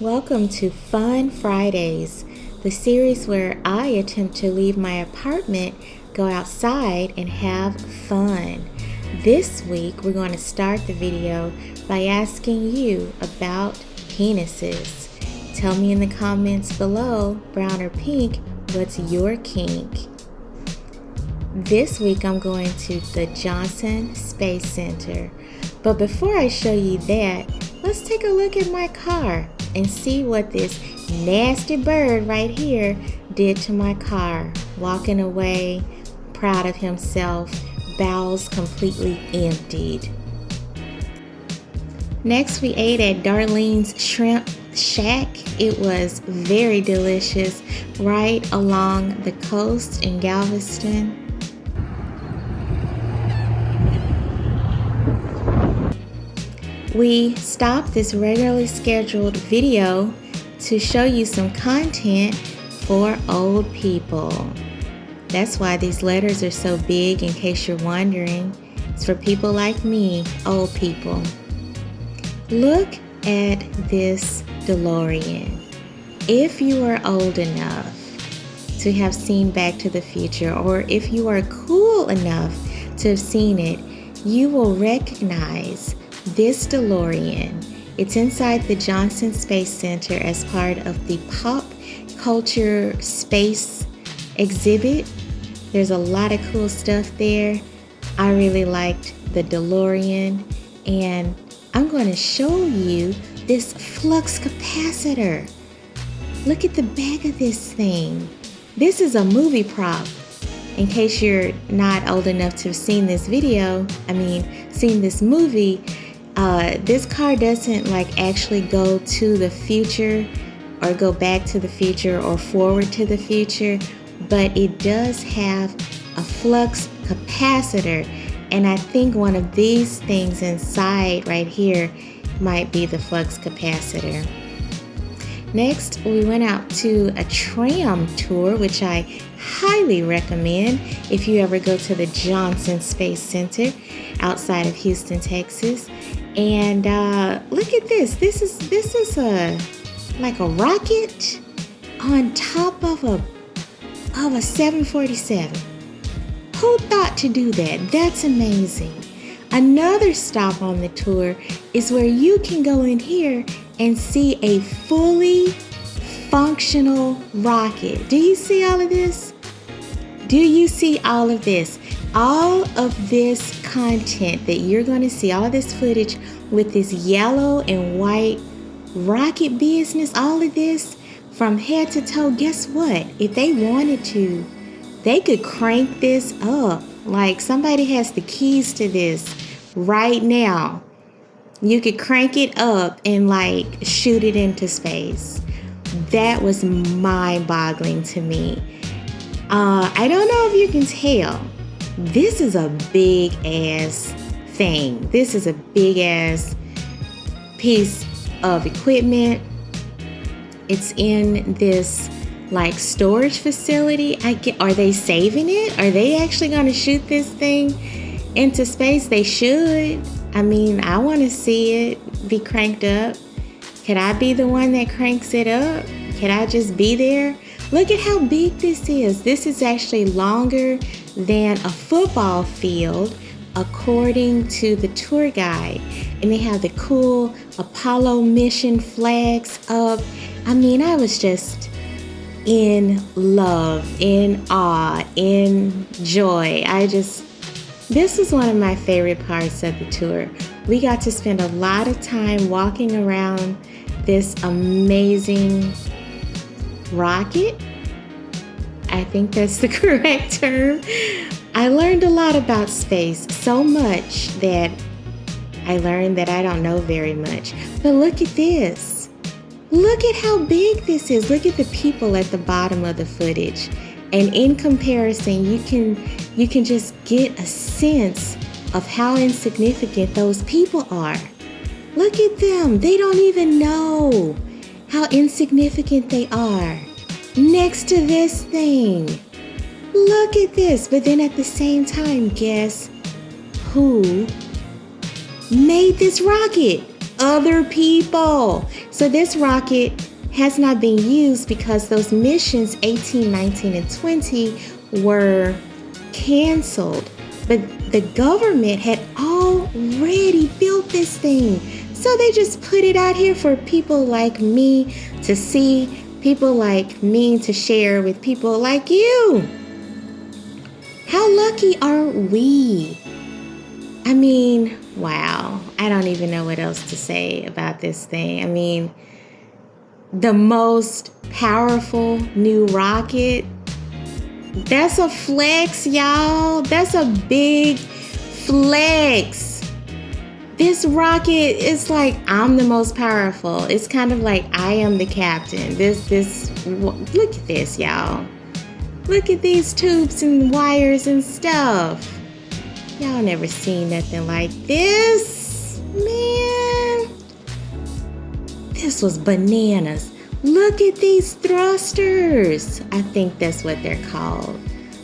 Welcome to Fun Fridays, the series where I attempt to leave my apartment, go outside, and have fun. This week, we're going to start the video by asking you about penises. Tell me in the comments below, brown or pink, what's your kink? This week, I'm going to the Johnson Space Center. But before I show you that, let's take a look at my car and see what this nasty bird right here did to my car. Walking away, proud of himself, bowels completely emptied. Next, we ate at Darlene's Shrimp Shack. It was very delicious, right along the coast in Galveston. We stopped this regularly scheduled video to show you some content for old people. That's why these letters are so big, in case you're wondering. It's for people like me, old people. Look at this DeLorean. If you are old enough to have seen Back to the Future, or if you are cool enough to have seen it, you will recognize this DeLorean. It's inside the Johnson Space Center as part of the Pop Culture Space exhibit. There's a lot of cool stuff there. I really liked the DeLorean, and I'm going to show you this flux capacitor. Look at the back of this thing. This is a movie prop. In case you're not old enough to have seen this seen this movie, this car doesn't actually go to the future or go back to the future or forward to the future, but it does have a flux capacitor, and I think one of these things inside right here might be the flux capacitor. Next, we went out to a tram tour, which I highly recommend if you ever go to the Johnson Space Center outside of Houston, Texas. And look at this. This is like a rocket on top of a 747. Who thought to do that? That's amazing. Another stop on the tour is where you can go in here and see a fully functional rocket. Do you see all of this? Do you see all of this? All of this content that you're going to see, all of this footage with this yellow and white rocket business, all of this from head to toe, guess what? If they wanted to, they could crank this up. Like somebody has the keys to this right now. You could crank it up and shoot it into space. That was mind-boggling to me. I don't know if you can tell. This is a big ass thing. This is a big ass piece of equipment. It's in this storage facility. Are they saving it? Are they actually going to shoot this thing into space? They should. I want to see it be cranked up. Could I be the one that cranks it up? Could I just be there? Look at how big this is. This is actually longer than a football field, according to the tour guide. And they have the cool Apollo mission flags up. I was just in love, in awe, in joy. This was one of my favorite parts of the tour. We got to spend a lot of time walking around this amazing rocket. I think that's the correct term. I learned a lot about space, so much that I learned that I don't know very much. But look at this. Look at how big this is. Look at the people at the bottom of the footage. And in comparison, you can just get a sense of how insignificant those people are. Look at them. They don't even know how insignificant they are next to this thing. Look at this. But then at the same time, guess who made this rocket? Other people. So this rocket has not been used because those missions 18, 19, and 20 were canceled. But the government had already built this thing. So they just put it out here for people like me to see, people like me to share with people like you. How lucky are we? I mean, wow. I don't even know what else to say about this thing. I mean, the most powerful new rocket. That's a flex, y'all. That's a big flex. This rocket is like, I'm the most powerful. It's kind of like I am the captain. Look at this, y'all. Look at these tubes and wires and stuff. Y'all never seen nothing like this. Man, this was bananas. Look at these thrusters. I think that's what they're called.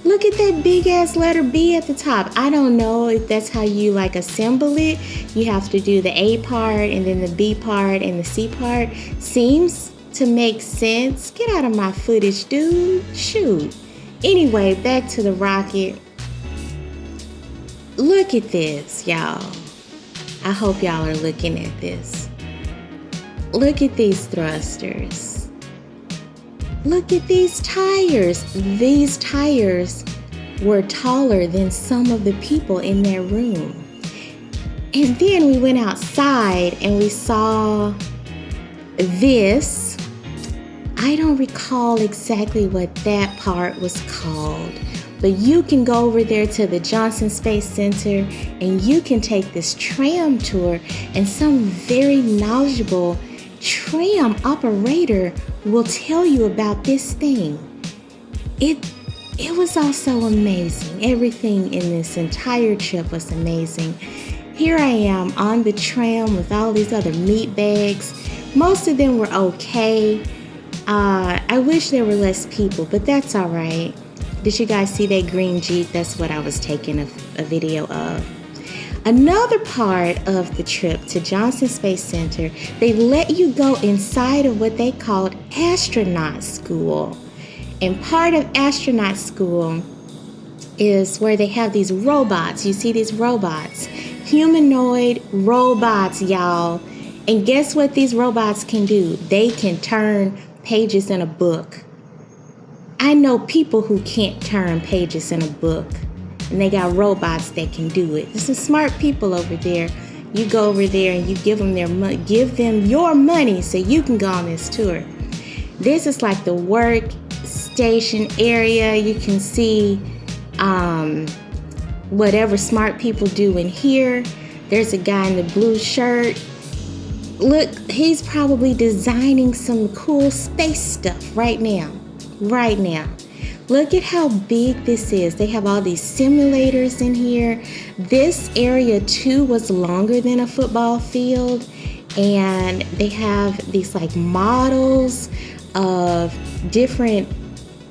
Look at that big ass letter B at the top. I don't know if that's how you like assemble it. You have to do the A part and then the B part and the C part. Seems to make sense. Get out of my footage, dude. Shoot. Anyway, back to the rocket. Look at this, y'all. I hope y'all are looking at this. Look at these thrusters. Look at these tires. These tires were taller than some of the people in that room. And then we went outside and we saw this. I don't recall exactly what that part was called, but you can go over there to the Johnson Space Center and you can take this tram tour, and some very knowledgeable tram operator will tell you about this thing. It was also amazing. Everything in this entire trip was amazing. Here I am on the tram with all these other meat bags. Most of them were okay. I wish there were less people, but that's all right. Did you guys see that green Jeep? That's what I was taking a video of. Another part of the trip to Johnson Space Center, they let you go inside of what they called astronaut school. And part of astronaut school is where they have these robots. You see these robots, humanoid robots, y'all. And guess what these robots can do? They can turn pages in a book. I know people who can't turn pages in a book, and they got robots that can do it. There's some smart people over there. You go over there and you give them your money so you can go on this tour. This is like the workstation area. You can see whatever smart people do in here. There's a guy in the blue shirt. Look, he's probably designing some cool space stuff right now. Right now. Look at how big this is. They have all these simulators in here. This area too was longer than a football field, and they have these like models of different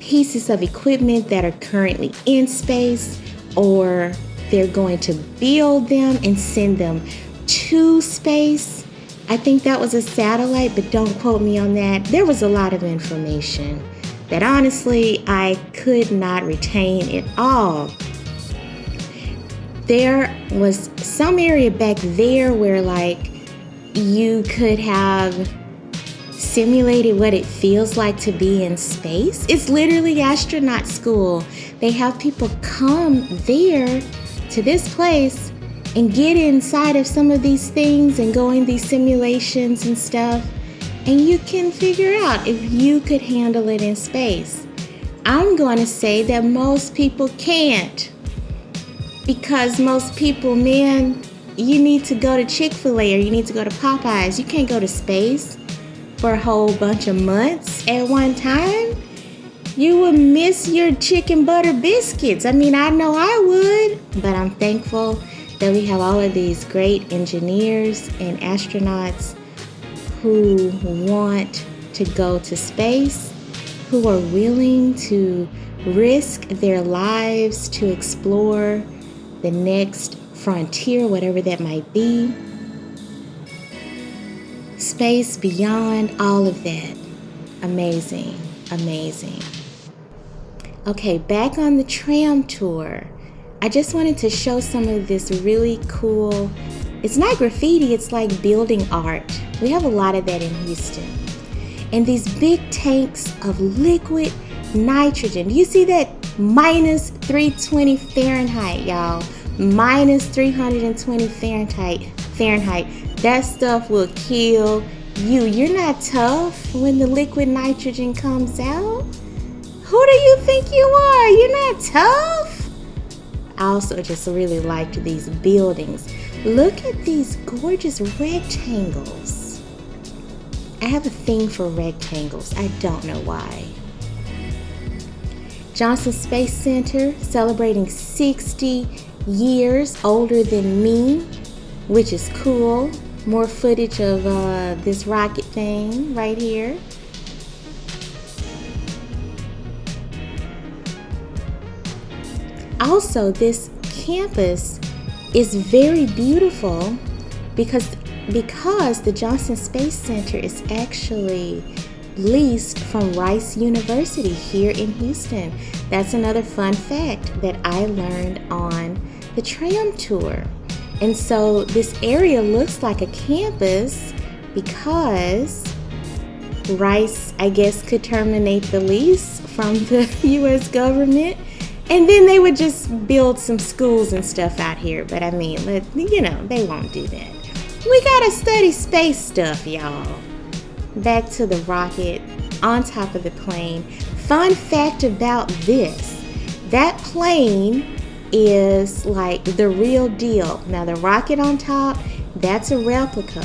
pieces of equipment that are currently in space, or they're going to build them and send them to space. I think that was a satellite, but don't quote me on that. There was a lot of information that honestly I could not retain it all. There was some area back there where like you could have simulated what it feels like to be in space. It's literally astronaut school. They have people come there to this place and get inside of some of these things and go in these simulations and stuff. And you can figure out if you could handle it in space. I'm going to say that most people can't. Because most people, man, you need to go to Chick-fil-A or you need to go to Popeyes. You can't go to space for a whole bunch of months at one time. You would miss your chicken butter biscuits. I mean, I know I would. But I'm thankful that we have all of these great engineers and astronauts who want to go to space, who are willing to risk their lives to explore the next frontier, whatever that might be. Space space beyond all of that. Amazing, amazing. Okay, back on the tram tour. I just wanted to show some of this really cool, it's not graffiti, it's like building art. We have a lot of that in Houston. And these big tanks of liquid nitrogen. Do you see that? Minus 320 Fahrenheit, y'all. Minus 320 Fahrenheit. That stuff will kill you. You're not tough when the liquid nitrogen comes out. Who do you think you are? You're not tough. I also just really liked these buildings. Look at these gorgeous rectangles. I have a thing for rectangles. I don't know why. Johnson Space Center celebrating 60 years older than me, which is cool. More footage of this rocket thing right here. Also, this campus is very beautiful because the Johnson Space Center is actually leased from Rice University here in Houston. That's another fun fact that I learned on the tram tour. And so this area looks like a campus because Rice, I guess, could terminate the lease from the U.S. government. And then they would just build some schools and stuff out here. But I mean, they won't do that. We gotta study space stuff, y'all. Back to the rocket on top of the plane. Fun fact about this. That plane is like the real deal. Now the rocket on top, that's a replica.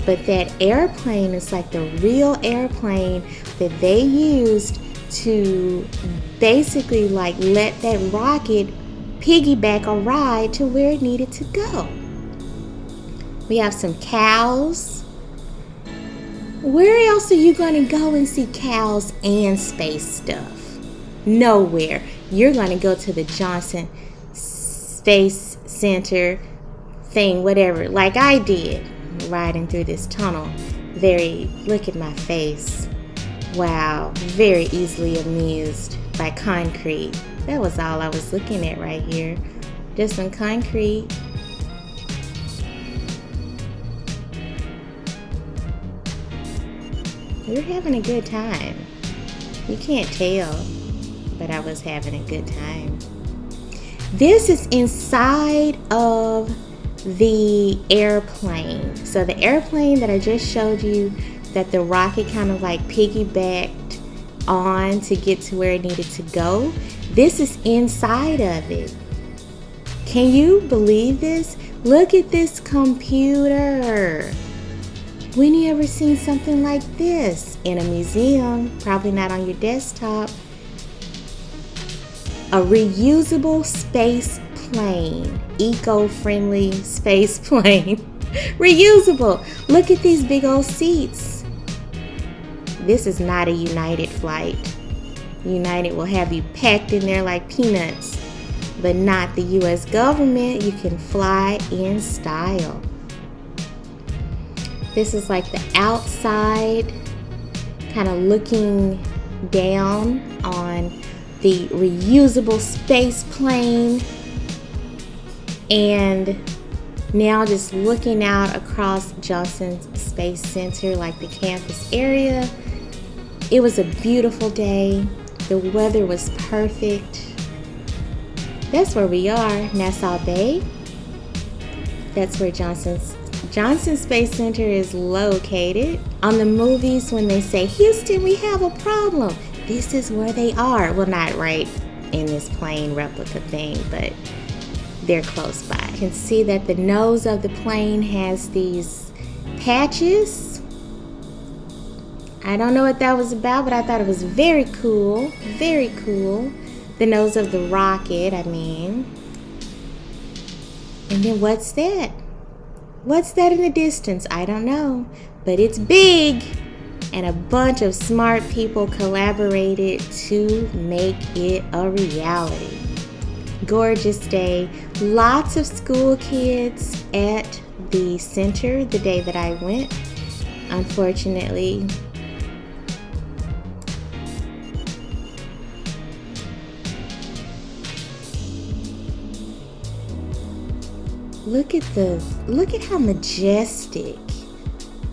But that airplane is like the real airplane that they used to basically like let that rocket piggyback a ride to where it needed to go. We have some cows. Where else are you going to go and see cows and space stuff? Nowhere. You're going to go to the Johnson Space Center thing, whatever, like I did, riding through this tunnel. Look at my face. Wow, very easily amused by concrete. That was all I was looking at right here. Just some concrete. You're having a good time. You can't tell, but I was having a good time. This is inside of the airplane. So the airplane that I just showed you, that the rocket kind of like piggybacked on to get to where it needed to go. This is inside of it. Can you believe this? Look at this computer. When you ever seen something like this in a museum? Probably not on your desktop. A reusable space plane. Eco-friendly space plane. Reusable. Look at these big old seats. This is not a United flight. United will have you packed in there like peanuts. But not the U.S. government. You can fly in style. This is like the outside, kind of looking down on the reusable space plane. And now just looking out across Johnson Space Center, like the campus area. It was a beautiful day. The weather was perfect. That's where we are, Nassau Bay. That's where Johnson Space Center is located. On the movies, when they say, Houston, we have a problem, this is where they are. Well, not right in this plane replica thing, but they're close by. You can see that the nose of the plane has these patches. I don't know what that was about, but I thought it was very cool. Very cool. The nose of the rocket, I mean. And then what's that? What's that in the distance? I don't know, but it's big. And a bunch of smart people collaborated to make it a reality. Gorgeous day. Lots of school kids at the center the day that I went. unfortunately. Look at how majestic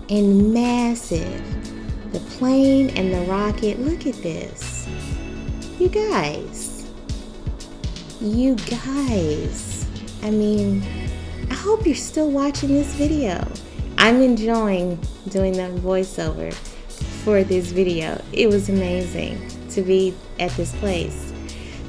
and massive the plane and the rocket. Look at this. You guys. I mean, I hope you're still watching this video. I'm enjoying doing the voiceover for this video. It was amazing to be at this place.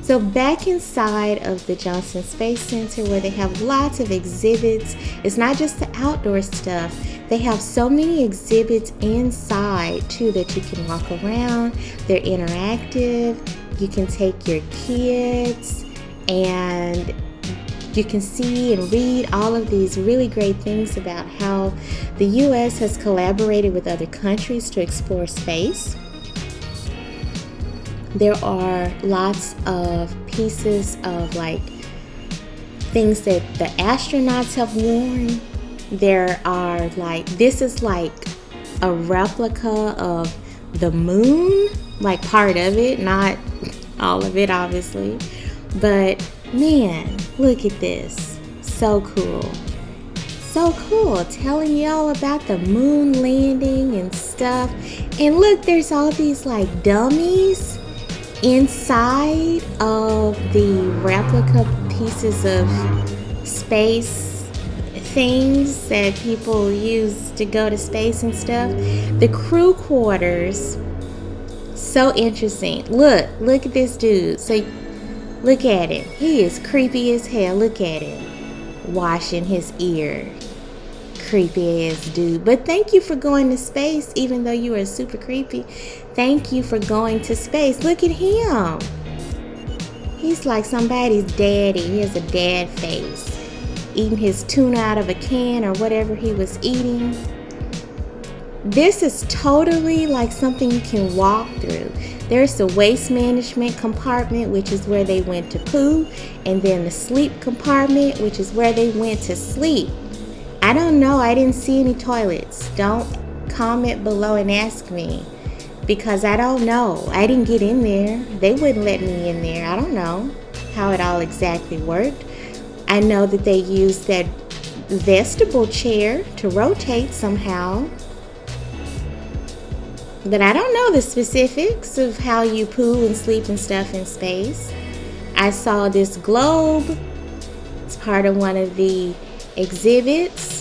So back inside of the Johnson Space Center, where they have lots of exhibits, it's not just the outdoor stuff. They have so many exhibits inside too that you can walk around. They're interactive. You can take your kids and you can see and read all of these really great things about how the U.S. has collaborated with other countries to explore space. There are lots of pieces of like things that the astronauts have worn. There are like, this is like a replica of the moon, like part of it, not all of it obviously. But man, look at this. So cool. So cool. Telling y'all about the moon landing and stuff. And look, there's all these like dummies inside of the replica pieces of space things that people use to go to space and stuff. The crew quarters, so interesting. Look at this dude. So look at him. He is creepy as hell. Look at him washing his ear. Creepy ass dude. But thank you for going to space, even though you are super creepy. Thank you for going to space. Look at him. He's like somebody's daddy. He has a dad face. Eating his tuna out of a can or whatever he was eating. This is totally like something you can walk through. There's the waste management compartment, which is where they went to poo. And then the sleep compartment, which is where they went to sleep. I don't know. I didn't see any toilets. Don't comment below and ask me, because I don't know. I didn't get in there. They wouldn't let me in there. I don't know how it all exactly worked. I know that they used that vestibule chair to rotate somehow. But I don't know the specifics of how you poo and sleep and stuff in space. I saw this globe. It's part of one of the exhibits.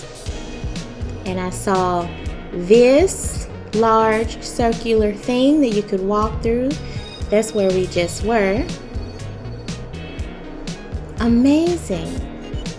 And I saw this large circular thing that you could walk through. That's where we just were. Amazing.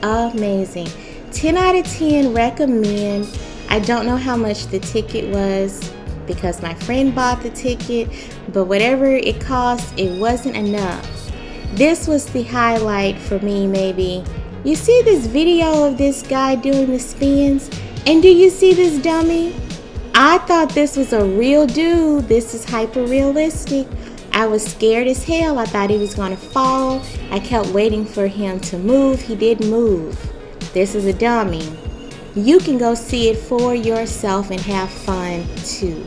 Amazing. 10 out of 10 recommend. I don't know how much the ticket was because my friend bought the ticket, but whatever it cost, it wasn't enough. This was the highlight for me, maybe. You see this video of this guy doing the spins? And do you see this dummy? I thought this was a real dude. This is hyper realistic. I was scared as hell. I thought he was gonna fall. I kept waiting for him to move. He didn't move. This is a dummy. You can go see it for yourself and have fun too.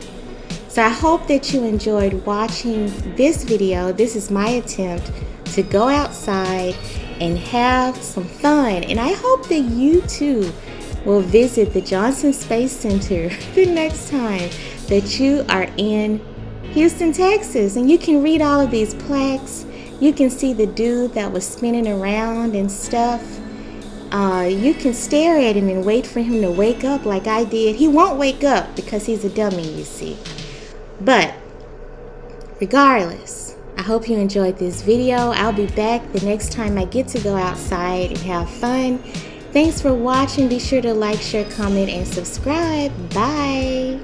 So I hope that you enjoyed watching this video. This is my attempt to go outside and have some fun. And I hope that you too will visit the Johnson Space Center the next time that you are in Houston, Texas. And you can read all of these plaques. You can see the dude that was spinning around and stuff. You can stare at him and wait for him to wake up like I did. He won't wake up because he's a dummy, you see. But regardless, I hope you enjoyed this video. I'll be back the next time I get to go outside and have fun. Thanks for watching. Be sure to like, share, comment, and subscribe. Bye.